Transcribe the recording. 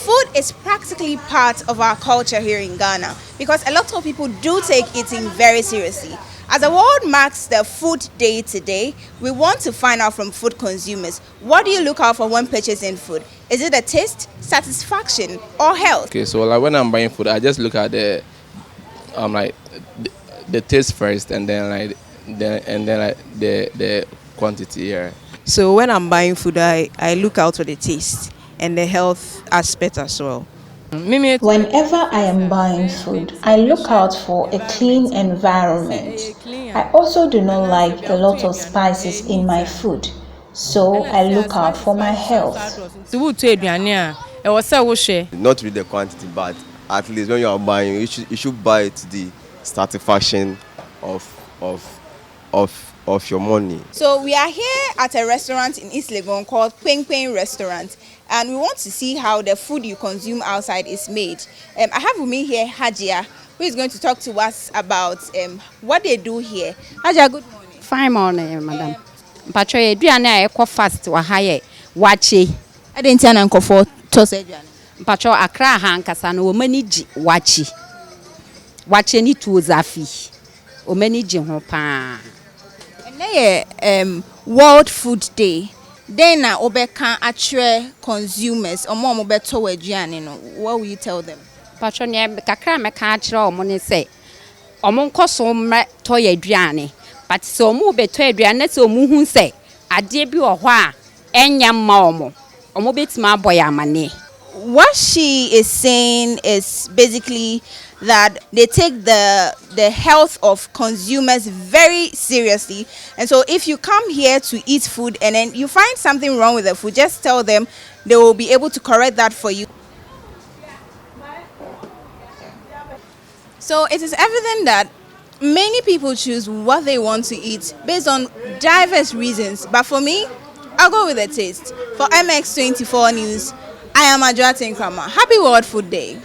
food is practically part of our culture here in Ghana because a lot of people do take eating very seriously. As the world marks the Food Day today, we want to find out from food consumers, what do you look out for when purchasing food? Is it the taste, satisfaction, or health? Okay, so like when I'm buying food, I just look at like the taste first, and then the quantity here. So when I'm buying food, I look out for the taste and the health aspect as well. Whenever I am buying food, I look out for a clean environment. I also do not like a lot of spices in my food, so I look out for my health. Not with the quantity, but at least when you are buying, you should buy it to the satisfaction of your money. So we are here at a restaurant in East Legon called Queen Queen Restaurant, and we want to see how the food you consume outside is made. I have with me here Hajia, who is going to talk to us about what they do here. Hajia, good morning. Fine morning, madam. Mpacho ye duane a ekọ fast wa ha ye wache. Adenti ana nkofo to say duane. Mpacho Accra ha nkasa no omani gi wache. Wache ni tuo zafi. Omani gi ho pa. World Food Day. Then na obeka atre consumers omo mo beto waduane no. What will you tell them? Mpacho ne kakra me ka akire omo ne say omo nkoso mre to ye aduane. But so omo beto aduane se omo hu say ade bi wo ho a enya ma omo. Omo betima aboy amane. What she is saying is basically that they take the health of consumers very seriously, and so if you come here to eat food and then you find something wrong with the food, just tell them, they will be able to correct that for you. So it is evident that many people choose what they want to eat based on diverse reasons, but for me, I'll go with the taste. For MX24 News, I am Adjoa Tinkama. Happy World Food Day.